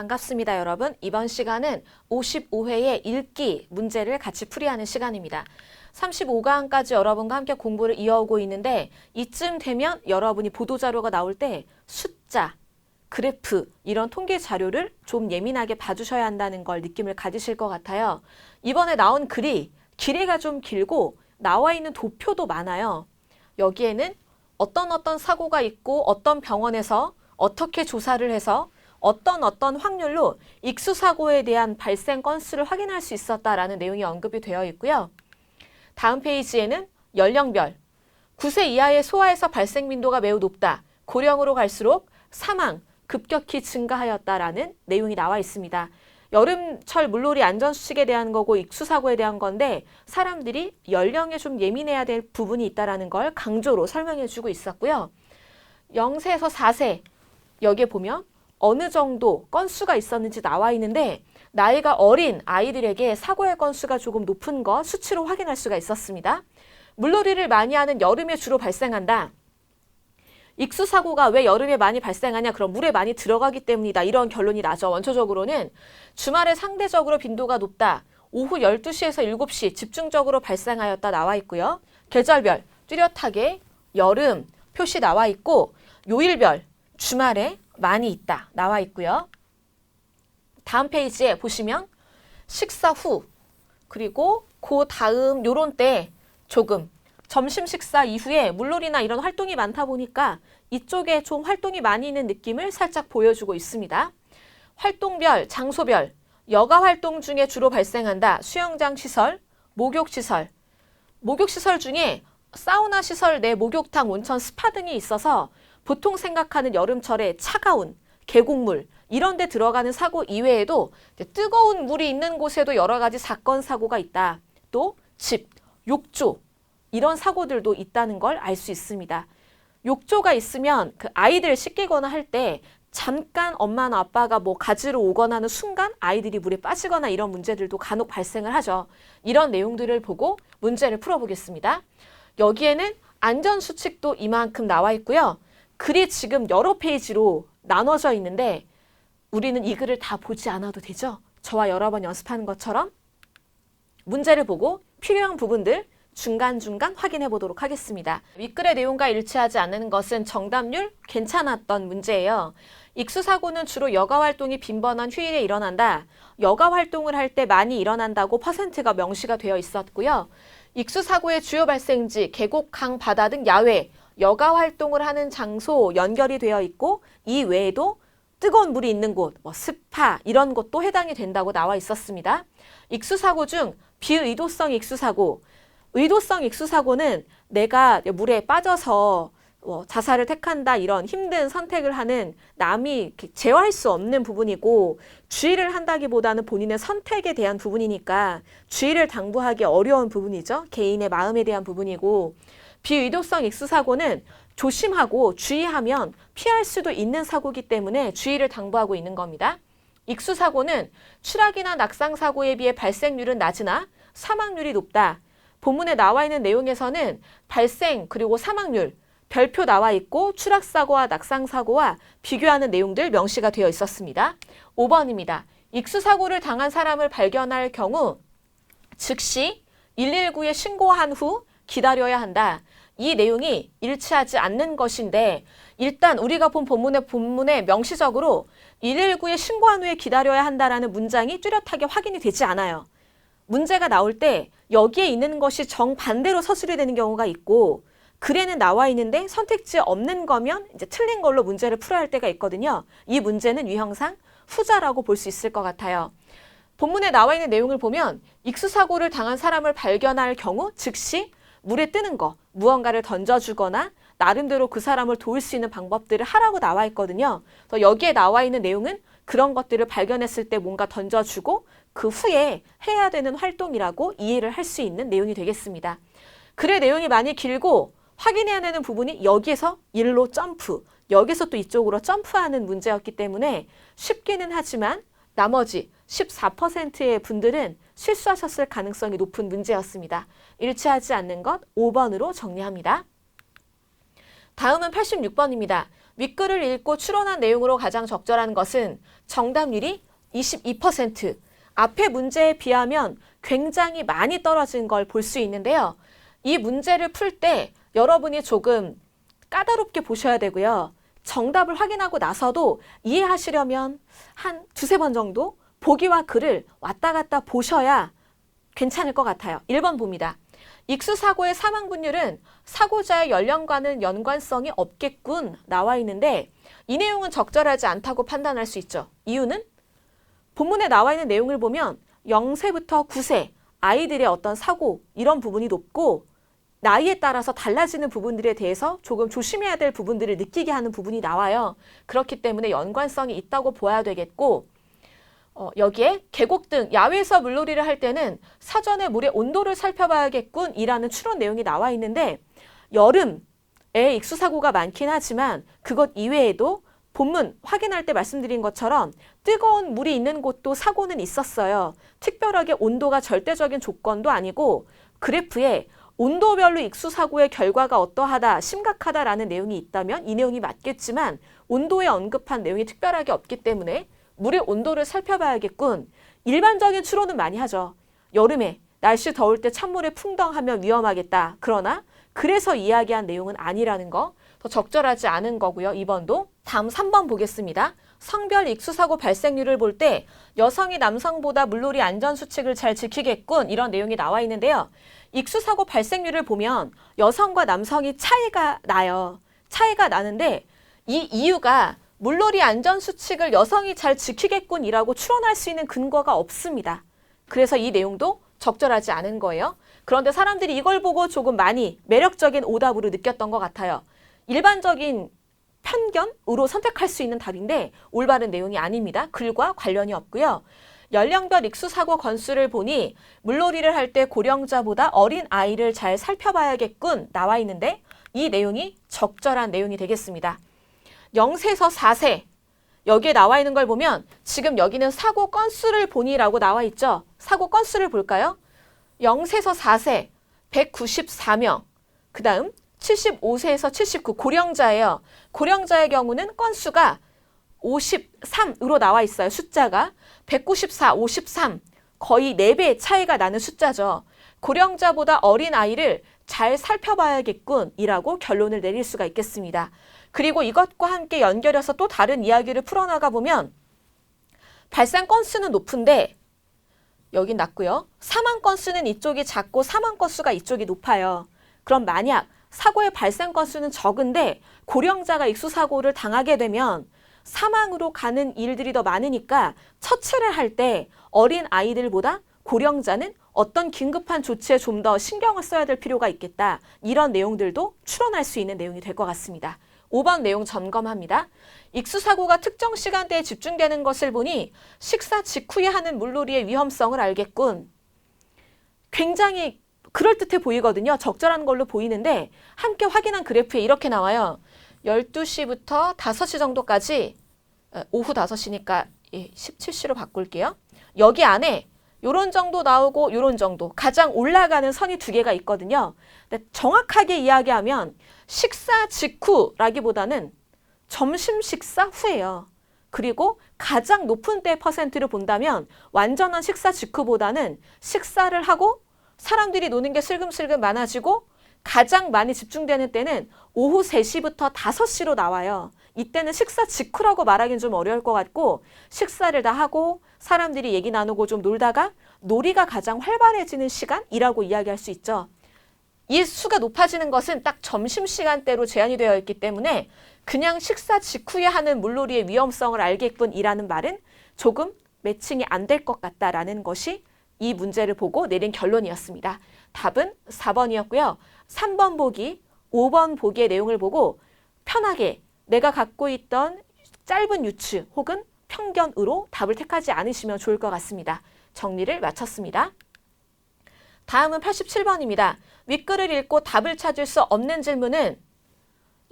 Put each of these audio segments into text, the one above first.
반갑습니다, 여러분. 이번 시간은 55회의 읽기 문제를 같이 풀이하는 시간입니다. 35강까지 여러분과 함께 공부를 이어오고 있는데 이쯤 되면 여러분이 보도자료가 나올 때 숫자, 그래프 이런 통계 자료를 좀 예민하게 봐주셔야 한다는 걸 느낌을 가지실 것 같아요. 이번에 나온 글이 길이가 좀 길고 나와 있는 도표도 많아요. 여기에는 어떤 사고가 있고 어떤 병원에서 어떻게 조사를 해서 어떤 확률로 익수사고에 대한 발생 건수를 확인할 수 있었다라는 내용이 언급이 되어 있고요. 다음 페이지에는 연령별, 9세 이하의 소아에서 발생 빈도가 매우 높다. 고령으로 갈수록 사망, 급격히 증가하였다라는 내용이 나와 있습니다. 여름철 물놀이 안전수칙에 대한 거고 익수사고에 대한 건데 사람들이 연령에 좀 예민해야 될 부분이 있다는 걸 강조로 설명해 주고 있었고요. 0세에서 4세, 여기에 보면 어느 정도 건수가 있었는지 나와 있는데 나이가 어린 아이들에게 사고의 건수가 조금 높은 거 수치로 확인할 수가 있었습니다. 물놀이를 많이 하는 여름에 주로 발생한다. 익수사고가 왜 여름에 많이 발생하냐? 그럼 물에 많이 들어가기 때문이다. 이런 결론이 나죠. 원초적으로는 주말에 상대적으로 빈도가 높다. 오후 12시에서 7시 집중적으로 발생하였다 나와 있고요. 계절별 뚜렷하게 여름 표시 나와 있고 요일별 주말에 많이 있다 나와 있고요. 다음 페이지에 보시면 식사 후 그리고 그 다음 요런 때 조금 점심 식사 이후에 물놀이나 이런 활동이 많다 보니까 이쪽에 좀 활동이 많이 있는 느낌을 살짝 보여주고 있습니다. 활동별, 장소별, 여가 활동 중에 주로 발생한다. 수영장 시설, 목욕 시설. 목욕 시설 중에 사우나 시설 내 목욕탕, 온천, 스파 등이 있어서 보통 생각하는 여름철에 차가운 계곡물 이런 데 들어가는 사고 이외에도 뜨거운 물이 있는 곳에도 여러 가지 사건, 사고가 있다. 또 집, 욕조 이런 사고들도 있다는 걸 알 수 있습니다. 욕조가 있으면 그 아이들 씻기거나 할 때 잠깐 엄마나 아빠가 뭐 가지러 오거나 하는 순간 아이들이 물에 빠지거나 이런 문제들도 간혹 발생을 하죠. 이런 내용들을 보고 문제를 풀어보겠습니다. 여기에는 안전수칙도 이만큼 나와 있고요. 글이 지금 여러 페이지로 나눠져 있는데 우리는 이 글을 다 보지 않아도 되죠? 저와 여러 번 연습하는 것처럼 문제를 보고 필요한 부분들 중간중간 확인해 보도록 하겠습니다. 윗글의 내용과 일치하지 않는 것은 정답률 괜찮았던 문제예요. 익수사고는 주로 여가활동이 빈번한 휴일에 일어난다. 여가활동을 할 때 많이 일어난다고 퍼센트가 명시가 되어 있었고요. 익수사고의 주요 발생지, 계곡, 강, 바다 등 야외, 여가활동을 하는 장소 연결이 되어 있고 이 외에도 뜨거운 물이 있는 곳, 스파 이런 곳도 해당이 된다고 나와 있었습니다. 익수사고 중 비의도성 익수사고, 의도성 익수사고는 내가 물에 빠져서 자살을 택한다 이런 힘든 선택을 하는 남이 제어할 수 없는 부분이고 주의를 한다기보다는 본인의 선택에 대한 부분이니까 주의를 당부하기 어려운 부분이죠. 개인의 마음에 대한 부분이고 비의도성 익수사고는 조심하고 주의하면 피할 수도 있는 사고이기 때문에 주의를 당부하고 있는 겁니다. 익수사고는 추락이나 낙상사고에 비해 발생률은 낮으나 사망률이 높다. 본문에 나와 있는 내용에서는 발생 그리고 사망률 별표 나와 있고 추락사고와 낙상사고와 비교하는 내용들 명시가 되어 있었습니다. 5번입니다. 익수사고를 당한 사람을 발견할 경우 즉시 119에 신고한 후 기다려야 한다. 이 내용이 일치하지 않는 것인데 일단 우리가 본 본문에 명시적으로 119에 신고한 후에 기다려야 한다라는 문장이 뚜렷하게 확인이 되지 않아요. 문제가 나올 때 여기에 있는 것이 정반대로 서술이 되는 경우가 있고 글에는 나와 있는데 선택지에 없는 거면 이제 틀린 걸로 문제를 풀어야 할 때가 있거든요. 이 문제는 유형상 후자라고 볼 수 있을 것 같아요. 본문에 나와 있는 내용을 보면 익수사고를 당한 사람을 발견할 경우 즉시 물에 뜨는 거, 무언가를 던져주거나 나름대로 그 사람을 도울 수 있는 방법들을 하라고 나와 있거든요. 그래서 여기에 나와 있는 내용은 그런 것들을 발견했을 때 뭔가 던져주고 그 후에 해야 되는 활동이라고 이해를 할 수 있는 내용이 되겠습니다. 글의 내용이 많이 길고 확인해야 되는 부분이 여기에서 일로 점프, 여기서 또 이쪽으로 점프하는 문제였기 때문에 쉽기는 하지만 나머지 14%의 분들은 실수하셨을 가능성이 높은 문제였습니다. 일치하지 않는 것 5번으로 정리합니다. 다음은 86번입니다. 윗글을 읽고 추론한 내용으로 가장 적절한 것은 정답률이 22%, 앞의 문제에 비하면 굉장히 많이 떨어진 걸 볼 수 있는데요. 이 문제를 풀 때 여러분이 조금 까다롭게 보셔야 되고요. 정답을 확인하고 나서도 이해하시려면 한 두세 번 정도 보기와 글을 왔다 갔다 보셔야 괜찮을 것 같아요. 1번 봅니다. 익수사고의 사망분율은 사고자의 연령과는 연관성이 없겠군 나와 있는데 이 내용은 적절하지 않다고 판단할 수 있죠. 이유는 본문에 나와 있는 내용을 보면 0세부터 9세 아이들의 어떤 사고 이런 부분이 높고 나이에 따라서 달라지는 부분들에 대해서 조금 조심해야 될 부분들을 느끼게 하는 부분이 나와요. 그렇기 때문에 연관성이 있다고 보아야 되겠고 여기에 계곡 등 야외에서 물놀이를 할 때는 사전에 물의 온도를 살펴봐야겠군 이라는 추론 내용이 나와 있는데 여름에 익수사고가 많긴 하지만 그것 이외에도 본문 확인할 때 말씀드린 것처럼 뜨거운 물이 있는 곳도 사고는 있었어요. 특별하게 온도가 절대적인 조건도 아니고 그래프에 온도별로 익수사고의 결과가 어떠하다, 심각하다라는 내용이 있다면 이 내용이 맞겠지만 온도에 언급한 내용이 특별하게 없기 때문에 물의 온도를 살펴봐야겠군. 일반적인 추론은 많이 하죠. 여름에 날씨 더울 때 찬물에 풍덩하면 위험하겠다. 그러나 그래서 이야기한 내용은 아니라는 거. 더 적절하지 않은 거고요. 2번도. 다음 3번 보겠습니다. 성별 익수사고 발생률을 볼 때 여성이 남성보다 물놀이 안전수칙을 잘 지키겠군. 이런 내용이 나와 있는데요. 익수사고 발생률을 보면 여성과 남성이 차이가 나요. 차이가 나는데 이 이유가 물놀이 안전수칙을 여성이 잘 지키겠군이라고 추론할 수 있는 근거가 없습니다. 그래서 이 내용도 적절하지 않은 거예요. 그런데 사람들이 이걸 보고 조금 많이 매력적인 오답으로 느꼈던 것 같아요. 일반적인 편견으로 선택할 수 있는 답인데 올바른 내용이 아닙니다. 글과 관련이 없고요. 연령별 익수사고 건수를 보니 물놀이를 할 때 고령자보다 어린 아이를 잘 살펴봐야겠군 나와 있는데 이 내용이 적절한 내용이 되겠습니다. 0세에서 4세 여기에 나와 있는 걸 보면 지금 여기는 사고 건수를 보니라고 나와 있죠. 사고 건수를 볼까요? 0세에서 4세 194명 그 다음 75세에서 79 고령자예요. 고령자의 경우는 건수가 53으로 나와 있어요. 숫자가 194, 53 거의 4배 차이가 나는 숫자죠. 고령자보다 어린 아이를 잘 살펴봐야겠군 이라고 결론을 내릴 수가 있겠습니다. 그리고 이것과 함께 연결해서 또 다른 이야기를 풀어나가 보면 발생 건수는 높은데 여긴 낮고요. 사망 건수는 이쪽이 작고 사망 건수가 이쪽이 높아요. 그럼 만약 사고의 발생 건수는 적은데 고령자가 익수사고를 당하게 되면 사망으로 가는 일들이 더 많으니까 처치를 할 때 어린 아이들보다 고령자는 어떤 긴급한 조치에 좀 더 신경을 써야 될 필요가 있겠다. 이런 내용들도 추론할 수 있는 내용이 될 것 같습니다. 5번 내용 점검합니다. 익수사고가 특정 시간대에 집중되는 것을 보니 식사 직후에 하는 물놀이의 위험성을 알겠군. 굉장히 그럴듯해 보이거든요. 적절한 걸로 보이는데 함께 확인한 그래프에 이렇게 나와요. 12시부터 5시 정도까지 오후 5시니까 17시로 바꿀게요. 여기 안에 요런 정도 나오고 요런 정도 가장 올라가는 선이 2개가 있거든요. 근데 정확하게 이야기하면 식사 직후라기보다는 점심 식사 후예요. 그리고 가장 높은 때 퍼센트를 본다면 완전한 식사 직후보다는 식사를 하고 사람들이 노는 게 슬금슬금 많아지고 가장 많이 집중되는 때는 오후 3시부터 5시로 나와요. 이때는 식사 직후라고 말하기는 좀 어려울 것 같고 식사를 다 하고 사람들이 얘기 나누고 좀 놀다가 놀이가 가장 활발해지는 시간이라고 이야기할 수 있죠. 이 수가 높아지는 것은 딱 점심시간대로 제한이 되어 있기 때문에 그냥 식사 직후에 하는 물놀이의 위험성을 알겠군이라는 말은 조금 매칭이 안 될 것 같다라는 것이 이 문제를 보고 내린 결론이었습니다. 답은 4번이었고요. 3번 보기, 5번 보기의 내용을 보고 편하게 내가 갖고 있던 짧은 유추 혹은 편견으로 답을 택하지 않으시면 좋을 것 같습니다. 정리를 마쳤습니다. 다음은 87번입니다. 윗글을 읽고 답을 찾을 수 없는 질문은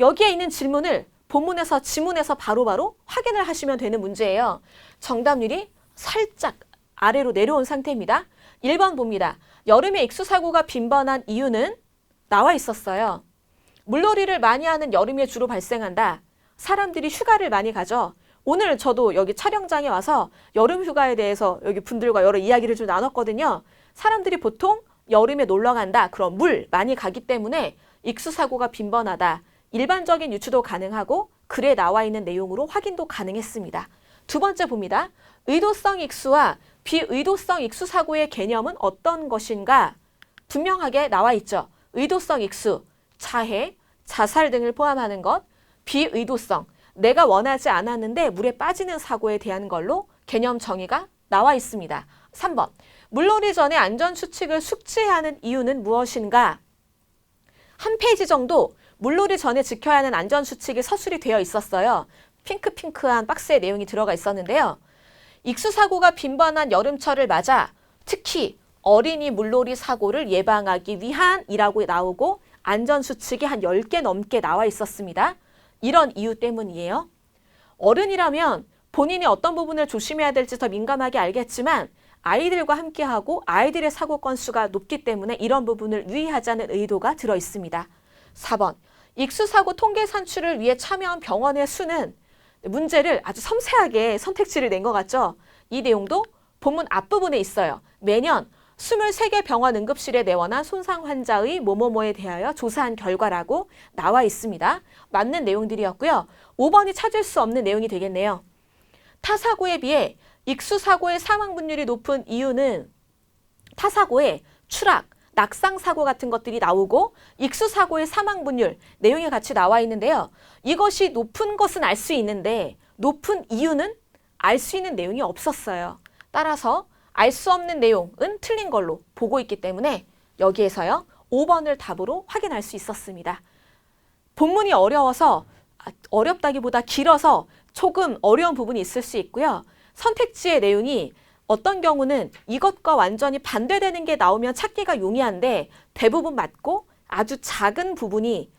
여기에 있는 질문을 본문에서 지문에서 바로바로 확인을 하시면 되는 문제예요. 정답률이 살짝 아래로 내려온 상태입니다. 1번 봅니다. 여름에 익수사고가 빈번한 이유는 나와 있었어요. 물놀이를 많이 하는 여름에 주로 발생한다. 사람들이 휴가를 많이 가죠. 오늘 저도 여기 촬영장에 와서 여름 휴가에 대해서 여기 분들과 여러 이야기를 좀 나눴거든요. 사람들이 보통 여름에 놀러 간다. 그럼 물 많이 가기 때문에 익수사고가 빈번하다. 일반적인 유추도 가능하고 글에 나와 있는 내용으로 확인도 가능했습니다. 두 번째 봅니다. 의도성 익수와 비의도성 익수사고의 개념은 어떤 것인가? 분명하게 나와 있죠. 의도성 익수, 자해, 자살 등을 포함하는 것, 비의도성, 내가 원하지 않았는데 물에 빠지는 사고에 대한 걸로 개념 정의가 나와 있습니다. 3번, 물놀이 전에 안전수칙을 숙지해야 하는 이유는 무엇인가? 한 페이지 정도 물놀이 전에 지켜야 하는 안전수칙이 서술이 되어 있었어요. 핑크한 박스에 내용이 들어가 있었는데요. 익수사고가 빈번한 여름철을 맞아 특히 어린이 물놀이 사고를 예방하기 위한이라고 나오고 안전수칙이 한 10개 넘게 나와 있었습니다. 이런 이유 때문이에요. 어른이라면 본인이 어떤 부분을 조심해야 될지 더 민감하게 알겠지만 아이들과 함께하고 아이들의 사고 건수가 높기 때문에 이런 부분을 유의하자는 의도가 들어 있습니다. 4번, 익수사고 통계 산출을 위해 참여한 병원의 수는 문제를 아주 섬세하게 선택지를 낸 것 같죠? 이 내용도 본문 앞부분에 있어요. 매년 23개 병원 응급실에 내원한 손상 환자의 뭐뭐뭐에 대하여 조사한 결과라고 나와 있습니다. 맞는 내용들이었고요. 5번이 찾을 수 없는 내용이 되겠네요. 타사고에 비해 익수사고의 사망 분율이 높은 이유는 타사고에 추락, 낙상사고 같은 것들이 나오고 익수사고의 사망 분율, 내용이 같이 나와 있는데요. 이것이 높은 것은 알 수 있는데 높은 이유는 알 수 있는 내용이 없었어요. 따라서 알 수 없는 내용은 틀린 걸로 보고 있기 때문에 여기에서요. 5번을 답으로 확인할 수 있었습니다. 본문이 어려워서 어렵다기보다 길어서 조금 어려운 부분이 있을 수 있고요. 선택지의 내용이 어떤 경우는 이것과 완전히 반대되는 게 나오면 찾기가 용이한데 대부분 맞고 아주 작은 부분이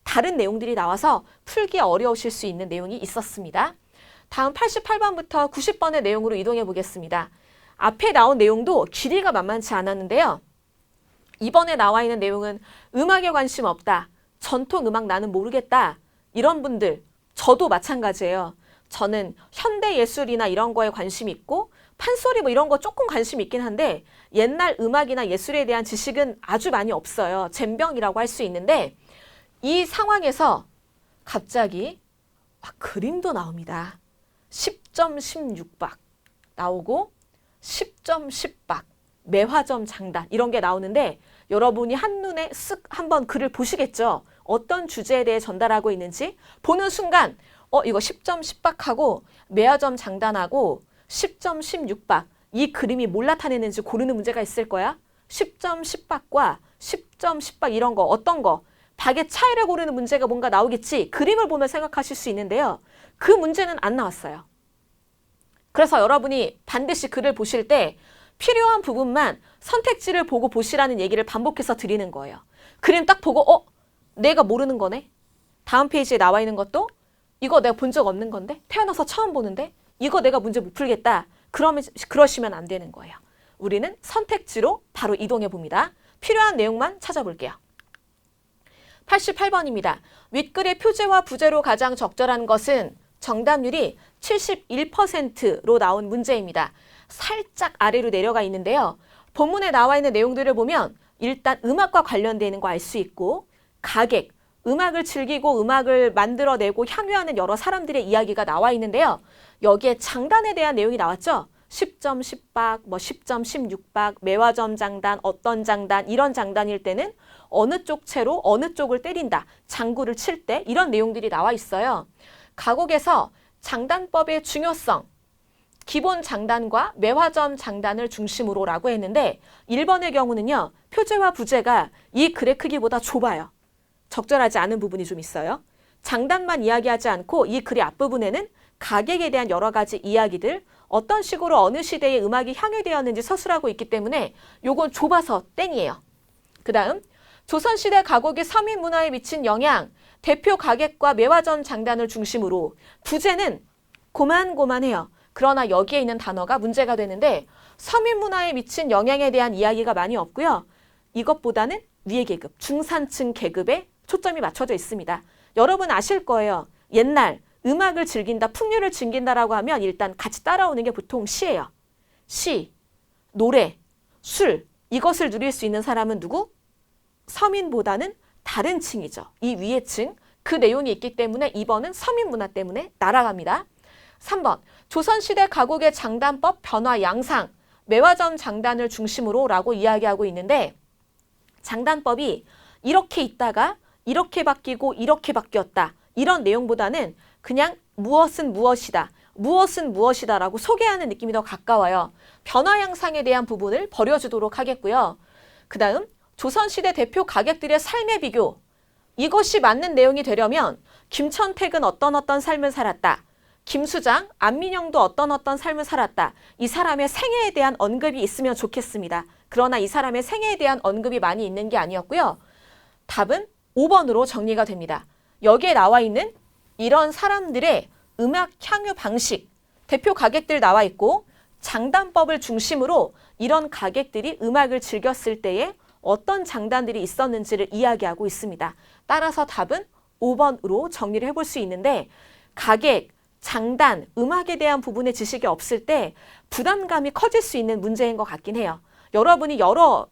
다른 내용들이 나와서 풀기 어려우실 수 있는 내용이 있었습니다. 다음 88번부터 90번의 내용으로 이동해 보겠습니다. 앞에 나온 내용도 길이가 만만치 않았는데요. 이번에 나와 있는 내용은 음악에 관심 없다. 전통 음악 나는 모르겠다. 이런 분들, 저도 마찬가지예요. 저는 현대 예술이나 이런 거에 관심 있고 판소리 뭐 이런 거 조금 관심 있긴 한데 옛날 음악이나 예술에 대한 지식은 아주 많이 없어요. 젬병이라고 할 수 있는데 이 상황에서 갑자기 그림도 나옵니다. 10점 16박 나오고 10점 10박 매화점 장단 이런 게 나오는데 여러분이 한눈에 쓱 한번 글을 보시겠죠. 어떤 주제에 대해 전달하고 있는지 보는 순간 이거 10점 10박하고 매화점 장단하고 10점 16박 이 그림이 뭘 나타내는지 고르는 문제가 있을 거야. 10점 10박과 10점 10박 이런 거 어떤 거 박의 차이를 고르는 문제가 뭔가 나오겠지. 그림을 보면 생각하실 수 있는데요. 그 문제는 안 나왔어요. 그래서 여러분이 반드시 글을 보실 때 필요한 부분만 선택지를 보고 보시라는 얘기를 반복해서 드리는 거예요. 그림 딱 보고 내가 모르는 거네. 다음 페이지에 나와 있는 것도 이거 내가 본 적 없는 건데 태어나서 처음 보는데 이거 내가 문제 못 풀겠다. 그러시면 안 되는 거예요. 우리는 선택지로 바로 이동해 봅니다. 필요한 내용만 찾아볼게요. 88번입니다. 윗글의 표제와 부제로 가장 적절한 것은 정답률이 71%로 나온 문제입니다. 살짝 아래로 내려가 있는데요. 본문에 나와 있는 내용들을 보면 일단 음악과 관련되는 거 알 수 있고 가객, 음악을 즐기고 음악을 만들어내고 향유하는 여러 사람들의 이야기가 나와 있는데요. 여기에 장단에 대한 내용이 나왔죠. 10점 10박, 10점 16박, 매화점 장단, 어떤 장단, 이런 장단일 때는 어느 쪽 채로 어느 쪽을 때린다. 장구를 칠 때 이런 내용들이 나와 있어요. 가곡에서 장단법의 중요성, 기본 장단과 매화점 장단을 중심으로 라고 했는데 1번의 경우는요. 표제와 부제가 이 글의 크기보다 좁아요. 적절하지 않은 부분이 좀 있어요. 장단만 이야기하지 않고 이 글의 앞부분에는 가객에 대한 여러 가지 이야기들, 어떤 식으로 어느 시대에 음악이 향유되었는지 서술하고 있기 때문에 요건 좁아서 땡이에요. 그 다음 조선시대 가곡이 서민 문화에 미친 영향, 대표 가객과 매화점 장단을 중심으로 부제는 고만고만해요. 그러나 여기에 있는 단어가 문제가 되는데 서민 문화에 미친 영향에 대한 이야기가 많이 없고요. 이것보다는 위의 계급, 중산층 계급에 초점이 맞춰져 있습니다. 여러분 아실 거예요. 옛날 음악을 즐긴다, 풍류를 즐긴다라고 하면 일단 같이 따라오는 게 보통 시예요. 시, 노래, 술, 이것을 누릴 수 있는 사람은 누구? 서민보다는 다른 층이죠. 이 위의 층, 그 내용이 있기 때문에 2번은 서민 문화 때문에 날아갑니다. 3번, 조선시대 가곡의 장단법 변화 양상, 매화점 장단을 중심으로 라고 이야기하고 있는데 장단법이 이렇게 있다가 이렇게 바뀌고 이렇게 바뀌었다. 이런 내용보다는 그냥 무엇은 무엇이다. 무엇은 무엇이다라고 소개하는 느낌이 더 가까워요. 변화 양상에 대한 부분을 버려주도록 하겠고요. 그 다음 조선시대 대표 가객들의 삶의 비교. 이것이 맞는 내용이 되려면 김천택은 어떤 삶을 살았다. 김수장, 안민영도 어떤 삶을 살았다. 이 사람의 생애에 대한 언급이 있으면 좋겠습니다. 그러나 이 사람의 생애에 대한 언급이 많이 있는 게 아니었고요. 답은 5번으로 정리가 됩니다. 여기에 나와 있는 이런 사람들의 음악 향유 방식, 대표 가객들 나와 있고 장단법을 중심으로 이런 가객들이 음악을 즐겼을 때에 어떤 장단들이 있었는지를 이야기하고 있습니다. 따라서 답은 5번으로 정리를 해볼 수 있는데 가객, 장단, 음악에 대한 부분의 지식이 없을 때 부담감이 커질 수 있는 문제인 것 같긴 해요. 여러분이 여러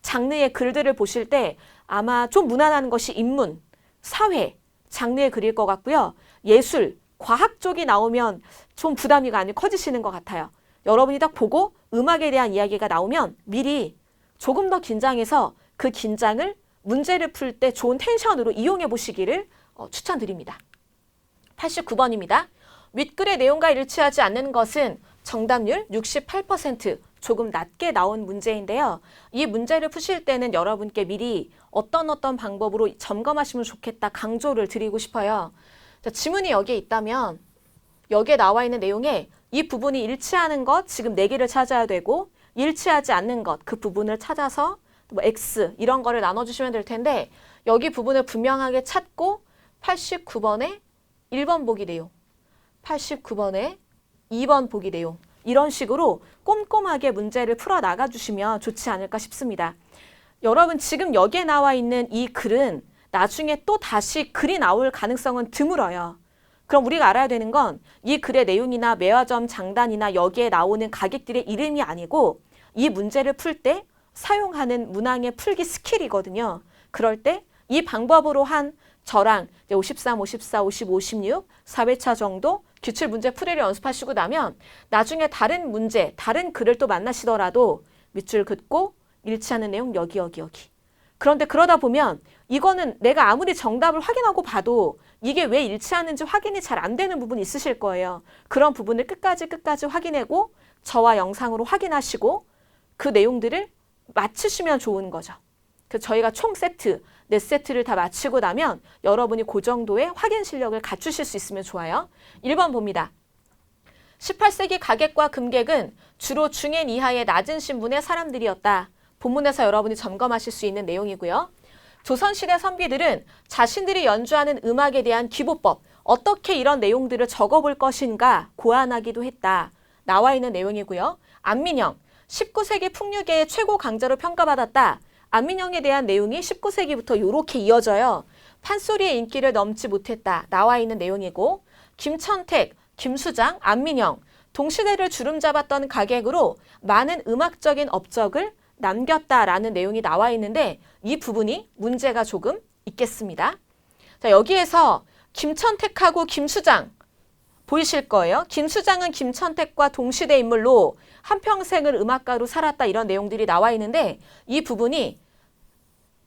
장르의 글들을 보실 때 아마 좀 무난한 것이 인문, 사회, 장르의 글일 것 같고요. 예술, 과학 쪽이 나오면 좀 부담이 많이 커지시는 것 같아요. 여러분이 딱 보고 음악에 대한 이야기가 나오면 미리 조금 더 긴장해서 그 긴장을 문제를 풀 때 좋은 텐션으로 이용해 보시기를 추천드립니다. 89번입니다. 윗글의 내용과 일치하지 않는 것은 정답률 68%, 조금 낮게 나온 문제인데요. 이 문제를 푸실 때는 여러분께 미리 어떤 방법으로 점검하시면 좋겠다 강조를 드리고 싶어요. 자, 지문이 여기에 있다면 여기에 나와 있는 내용에 이 부분이 일치하는 것 지금 4개를 찾아야 되고 일치하지 않는 것 그 부분을 찾아서 뭐 X 이런 거를 나눠주시면 될 텐데 여기 부분을 분명하게 찾고 89번에 1번 보기 내용, 89번에 2번 보기 내용 이런 식으로 꼼꼼하게 문제를 풀어 나가주시면 좋지 않을까 싶습니다. 여러분 지금 여기에 나와 있는 이 글은 나중에 또 다시 글이 나올 가능성은 드물어요. 그럼 우리가 알아야 되는 건 이 글의 내용이나 매화점 장단이나 여기에 나오는 가객들의 이름이 아니고 이 문제를 풀 때 사용하는 문항의 풀기 스킬이거든요. 그럴 때 이 방법으로 한 저랑 53, 54, 55, 56, 4회차 정도 규칙 문제 풀이를 연습하시고 나면 나중에 다른 문제, 다른 글을 또 만나시더라도 밑줄 긋고 일치하는 내용 여기. 그런데 그러다 보면 이거는 내가 아무리 정답을 확인하고 봐도 이게 왜 일치하는지 확인이 잘 안 되는 부분이 있으실 거예요. 그런 부분을 끝까지 확인하고 저와 영상으로 확인하시고 그 내용들을 맞추시면 좋은 거죠. 그 저희가 총 세트, 4세트를 다 마치고 나면 여러분이 그 정도의 확인 실력을 갖추실 수 있으면 좋아요. 1번 봅니다. 18세기 가객과 금객은 주로 중엔 이하의 낮은 신분의 사람들이었다. 본문에서 여러분이 점검하실 수 있는 내용이고요. 조선시대 선비들은 자신들이 연주하는 음악에 대한 기보법, 어떻게 이런 내용들을 적어볼 것인가 고안하기도 했다. 나와 있는 내용이고요. 안민영, 19세기 풍류계의 최고 강자로 평가받았다. 안민영에 대한 내용이 19세기부터 이렇게 이어져요. 판소리의 인기를 넘지 못했다. 나와 있는 내용이고 김천택, 김수장, 안민영, 동시대를 주름잡았던 가객으로 많은 음악적인 업적을 남겼다라는 내용이 나와 있는데 이 부분이 문제가 조금 있겠습니다. 자, 여기에서 김천택하고 김수장 보이실 거예요. 김수장은 김천택과 동시대 인물로 한평생을 음악가로 살았다 이런 내용들이 나와 있는데 이 부분이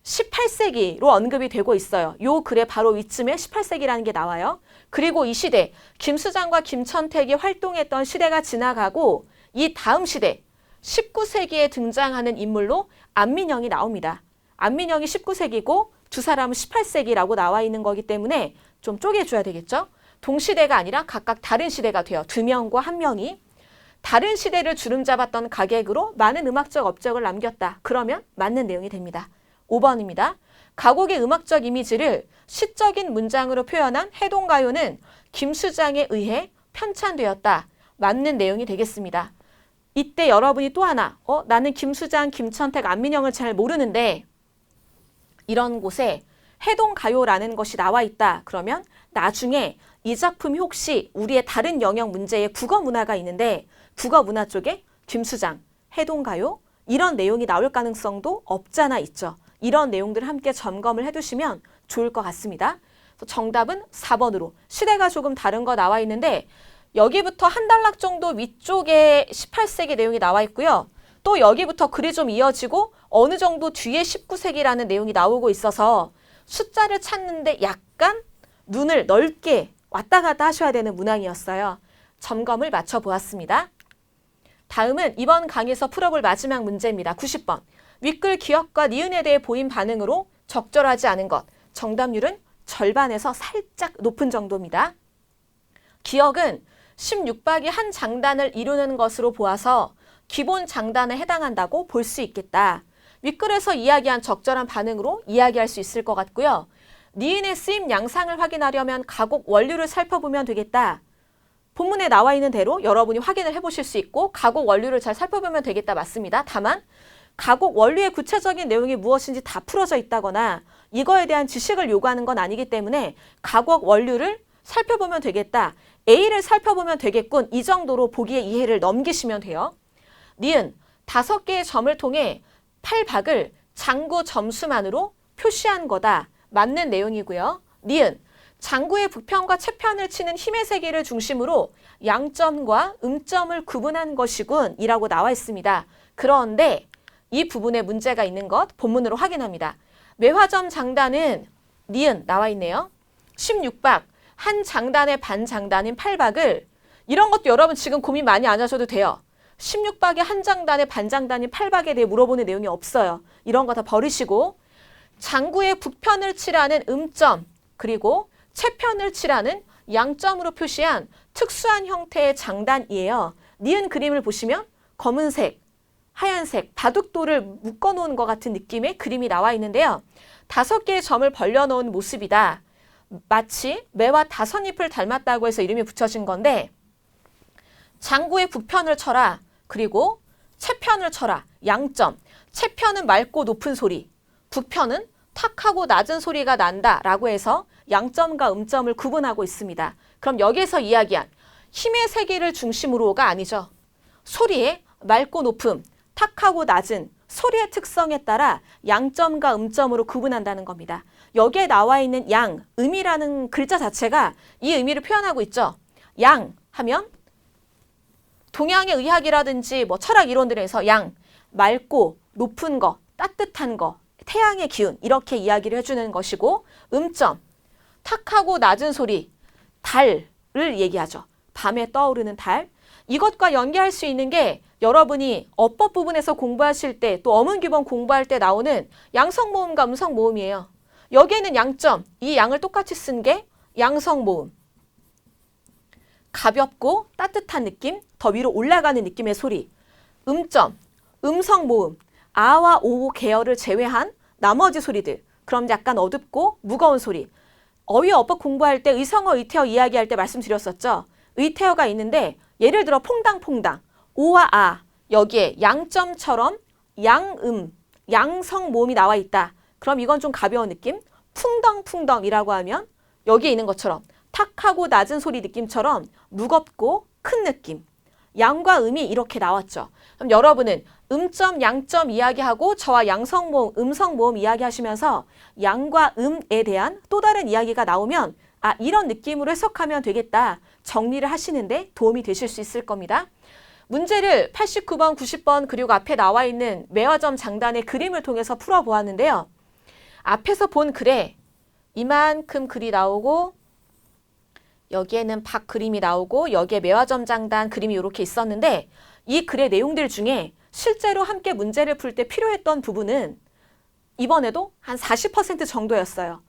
18세기로 언급이 되고 있어요. 요 글의 바로 위쯤에 18세기라는 게 나와요. 그리고 이 시대, 김수장과 김천택이 활동했던 시대가 지나가고 이 다음 시대, 19세기에 등장하는 인물로 안민영이 나옵니다. 안민영이 19세기고 두 사람은 18세기라고 나와 있는 거기 때문에 좀 쪼개줘야 되겠죠. 동시대가 아니라 각각 다른 시대가 돼요. 2명과 1명이. 다른 시대를 주름잡았던 가객으로 많은 음악적 업적을 남겼다. 그러면 맞는 내용이 됩니다. 5번입니다. 가곡의 음악적 이미지를 시적인 문장으로 표현한 해동가요는 김수장에 의해 편찬되었다. 맞는 내용이 되겠습니다. 이때 여러분이 또 하나 나는 김수장, 김천택, 안민영을 잘 모르는데 이런 곳에 해동가요라는 것이 나와 있다. 그러면 나중에 이 작품이 혹시 우리의 다른 영역 문제에 국어 문화가 있는데 국어 문화 쪽에 김수장, 해동가요 이런 내용이 나올 가능성도 없잖아 있죠. 이런 내용들을 함께 점검을 해두시면 좋을 것 같습니다. 정답은 4번으로 시대가 조금 다른 거 나와 있는데 여기부터 한 단락 정도 위쪽에 18세기 내용이 나와 있고요. 또 여기부터 글이 좀 이어지고 어느 정도 뒤에 19세기라는 내용이 나오고 있어서 숫자를 찾는데 약간 눈을 넓게 왔다 갔다 하셔야 되는 문항이었어요. 점검을 맞춰보았습니다. 다음은 이번 강의에서 풀어볼 마지막 문제입니다. 90번. 윗글 기억과 니은에 대해 보인 반응으로 적절하지 않은 것. 정답률은 절반에서 살짝 높은 정도입니다. 기억은 16박이 한 장단을 이루는 것으로 보아서 기본 장단에 해당한다고 볼 수 있겠다. 윗글에서 이야기한 적절한 반응으로 이야기할 수 있을 것 같고요. 니은의 쓰임 양상을 확인하려면 가곡 원류를 살펴보면 되겠다. 본문에 나와 있는 대로 여러분이 확인을 해보실 수 있고 가곡 원류를 잘 살펴보면 되겠다 맞습니다. 다만 가곡 원류의 구체적인 내용이 무엇인지 다 풀어져 있다거나 이거에 대한 지식을 요구하는 건 아니기 때문에 가곡 원류를 살펴보면 되겠다. A를 살펴보면 되겠군. 이 정도로 보기의 이해를 넘기시면 돼요. 니은 5개의 점을 통해 8박을 장구 점수만으로 표시한 거다. 맞는 내용이고요. 니은 장구의 북편과 채편을 치는 힘의 세기를 중심으로 양점과 음점을 구분한 것이군 이라고 나와 있습니다. 그런데 이 부분에 문제가 있는 것 본문으로 확인합니다. 매화점 장단은 니은 나와 있네요. 16박 한 장단의 반 장단인 8박을 이런 것도 여러분 지금 고민 많이 안 하셔도 돼요. 16박의 한 장단의 반 장단인 8박에 대해 물어보는 내용이 없어요. 이런 거 다 버리시고 장구의 북편을 칠하는 음점 그리고 채편을 칠하는 양점으로 표시한 특수한 형태의 장단이에요. 니은 그림을 보시면 검은색, 하얀색, 바둑돌을 묶어놓은 것 같은 느낌의 그림이 나와 있는데요. 5개의 점을 벌려놓은 모습이다. 마치 매와 5잎을 닮았다고 해서 이름이 붙여진 건데 장구의 북편을 쳐라. 그리고 채편을 쳐라. 양점. 채편은 맑고 높은 소리. 북편은 탁하고 낮은 소리가 난다라고 해서 양점과 음점을 구분하고 있습니다. 그럼 여기서 이야기한 힘의 세기를 중심으로가 아니죠. 소리의 맑고 높음, 탁하고 낮은 소리의 특성에 따라 양점과 음점으로 구분한다는 겁니다. 여기에 나와 있는 양, 음이라는 글자 자체가 이 의미를 표현하고 있죠. 양 하면 동양의 의학이라든지 뭐 철학 이론들에서 양, 맑고 높은 거, 따뜻한 거, 태양의 기운 이렇게 이야기를 해주는 것이고 음점, 탁하고 낮은 소리, 달을 얘기하죠. 밤에 떠오르는 달. 이것과 연계할 수 있는 게 여러분이 어법 부분에서 공부하실 때 또 어문규범 공부할 때 나오는 양성모음과 음성모음이에요. 여기에는 양점, 이 양을 똑같이 쓴 게 양성모음. 가볍고 따뜻한 느낌, 더 위로 올라가는 느낌의 소리. 음점, 음성모음. 아와 오 계열을 제외한 나머지 소리들. 그럼 약간 어둡고 무거운 소리. 어휘 어법 공부할 때 의성어, 의태어 이야기할 때 말씀드렸었죠. 의태어가 있는데 예를 들어 퐁당퐁당, 오와 아 여기에 양점처럼 양음, 양성 모음이 나와 있다. 그럼 이건 좀 가벼운 느낌? 풍덩풍덩이라고 하면 여기에 있는 것처럼 탁하고 낮은 소리 느낌처럼 무겁고 큰 느낌. 양과 음이 이렇게 나왔죠. 그럼 여러분은 음점, 양점 이야기하고 저와 양성모음, 음성모음 이야기하시면서 양과 음에 대한 또 다른 이야기가 나오면 아 이런 느낌으로 해석하면 되겠다. 정리를 하시는데 도움이 되실 수 있을 겁니다. 문제를 89번, 90번 그리고 앞에 나와 있는 매화점 장단의 그림을 통해서 풀어보았는데요. 앞에서 본 글에 이만큼 글이 나오고 여기에는 박 그림이 나오고 여기에 매화점 장단 그림이 이렇게 있었는데 이 글의 내용들 중에 실제로 함께 문제를 풀 때 필요했던 부분은 이번에도 한 40% 정도였어요.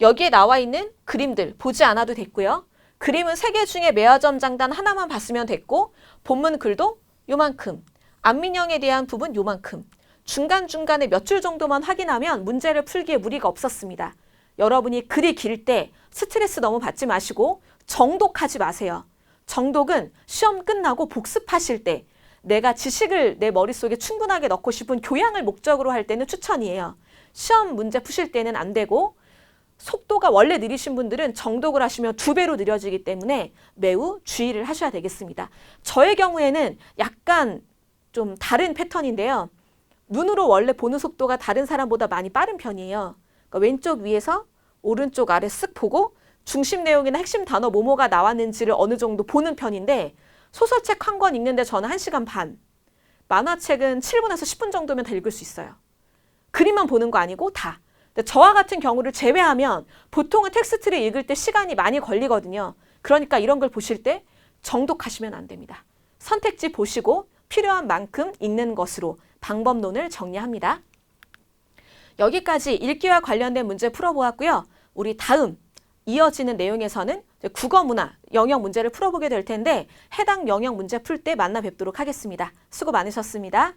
여기에 나와 있는 그림들 보지 않아도 됐고요. 그림은 3개 중에 매화점 장단 하나만 봤으면 됐고 본문 글도 요만큼, 안민영에 대한 부분 요만큼, 중간중간에 몇 줄 정도만 확인하면 문제를 풀기에 무리가 없었습니다. 여러분이 글이 길 때 스트레스 너무 받지 마시고 정독하지 마세요. 정독은 시험 끝나고 복습하실 때 내가 지식을 내 머릿속에 충분하게 넣고 싶은 교양을 목적으로 할 때는 추천이에요. 시험 문제 푸실 때는 안 되고 속도가 원래 느리신 분들은 정독을 하시면 2배로 느려지기 때문에 매우 주의를 하셔야 되겠습니다. 저의 경우에는 약간 좀 다른 패턴인데요. 눈으로 원래 보는 속도가 다른 사람보다 많이 빠른 편이에요. 그러니까 왼쪽 위에서 오른쪽 아래 쓱 보고 중심 내용이나 핵심 단어 뭐뭐가 나왔는지를 어느 정도 보는 편인데 소설책 한 권 읽는데 저는 1시간 반, 만화책은 7분에서 10분 정도면 다 읽을 수 있어요. 그림만 보는 거 아니고 다. 근데 저와 같은 경우를 제외하면 보통은 텍스트를 읽을 때 시간이 많이 걸리거든요. 그러니까 이런 걸 보실 때 정독하시면 안 됩니다. 선택지 보시고 필요한 만큼 읽는 것으로 방법론을 정리합니다. 여기까지 읽기와 관련된 문제 풀어보았고요. 우리 다음 이어지는 내용에서는 국어 문화 영역 문제를 풀어보게 될 텐데 해당 영역 문제 풀 때 만나 뵙도록 하겠습니다. 수고 많으셨습니다.